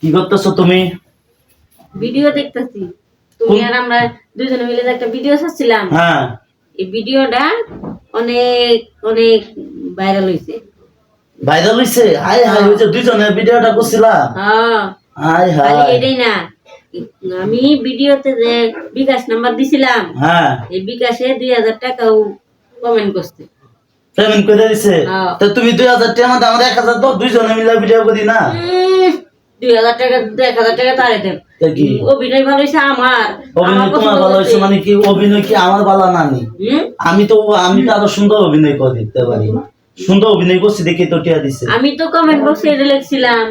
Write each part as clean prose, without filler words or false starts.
কি করতেছো তুমি? ভিডিও দেখতেছি। তুমি আর আমরা দুজনে মিলে একটা ভিডিও ছাড়ছিলাম। হ্যাঁ, এই ভিডিওটা অনেক অনেক ভাইরাল হইছে। ভাইরাল হইছে? হাই হাই, ওই যে দুইজনের ভিডিওটা করছিলা? হ্যাঁ, হাই খালি হাই। এটাই না, আমি ভিডিওতে যে বিকাশ নাম্বার দিছিলাম, হ্যাঁ, এই বিকাশে 2000 টাকাও কমেন্ট করছে। পেমেন্ট করে দিছে। হ্যাঁ। তো তুমি 2000 টাকা মধ্যে আমার 1000 দাও, দুইজনে মিলে ভিডিও করি না? 2000 টাকা 1000 টাকা তারে দেন। তা কি অভিনয় ভালো হয়েছে আমার অভিনয় তোমার পছন্দ ভালো করছে। হয়েছে মানে কি? অভিনয় কি আমার ভালো না? আমি তো আরো সুন্দর অভিনয় করে দিতে পারি। সুন্দর অভিনয় করছি দেখে তো টিয়া দিছে। আমি তো কমেন্ট বক্সে এটা লিখছিলাম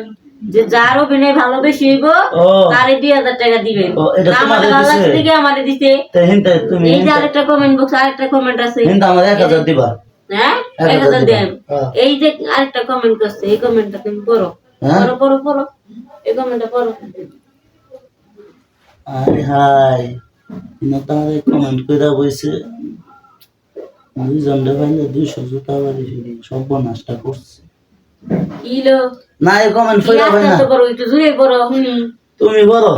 যে যার অভিনয় ভালো বেশি হইব ও, তারে 2000 টাকা দিবেন। ও, এটা আমাদের তোমারে ভালো দিছে? লাগছে দেখে আমারে দিতে। তা হিন্তা তুমি এই যে আরেকটা কমেন্ট বক্স, আরেকটা কমেন্ট আছে। হিন্তা আমার 1000 দিবা? হ্যাঁ, 1000 1000 দেন। হ্যাঁ। এই যে আরেকটা কমেন্ট করছে, এই কমেন্টটা তুমি পড়ো। হ্যাঁ? পড়ো পড়ো পড়ো, এই কমেন্টটা পড়ো। হাই হাই, না তারে কমেন্ট কইরা বইছে দুইজন রে ভাইলে 200 জুতা বাড়ি ফিরি সর্বনাশটা করছে। ইলো না এই কমেন্ট কি কইরা ভাই না, আস্তে পড়ো, একটু জুড়ে পড়ো। তুমি বলো।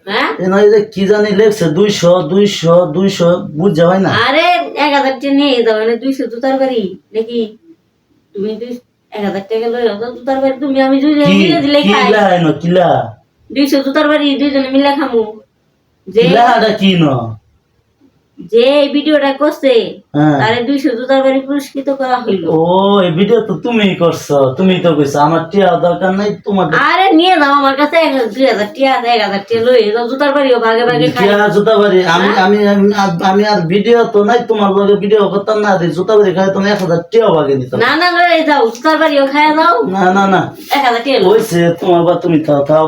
হ্যাঁ, এই নয় যে কি জানি লেখছে 200 200 200 বুঝা হয় না। আরে 1000 টাকা নিয়ে যাও, মানে 200 জুতার বাড়ি নাকি? তুমি 1000 টাকা লয়ে যাও জুতার বাড়ি, তুমি আমি দুইজনে কি মিলে দিলে খাই। কিলা এনো কিলা 200 জুতার বাড়ি দুইজনে মিলে খামু। যে কিলাটা কি ন? যে এই ভিডিওটা করছে হ্যাঁ। তারে 200 জুতার বাড়ি পুরস্কৃত করা হইল। ও, এই ভিডিও তো তুমিই করছো, তুমি তো কইছো আমার টিয়া দরকার নাই তোমার। আরে নিয়ে যাও আমার কাছে 2000 টাকা 1000 টাকা লয়ে যাও, জুতার বাড়িও ভাগে ভাগে খাই। টিয়া জুতা বাড়ি আমি আমি আমি আর ভিডিও তো নাই তোমার লগে ভিডিও করতাম না, আর জুতা বাড়ি খাই তুমি 1000 টিয়া ভাগে দিতাম। না না লয়ে যাও, জুতার বাড়িও খাইয়া যাও, না না না 1000 টাকা লও। হইছে তোমার বা তুমি থাও থাও।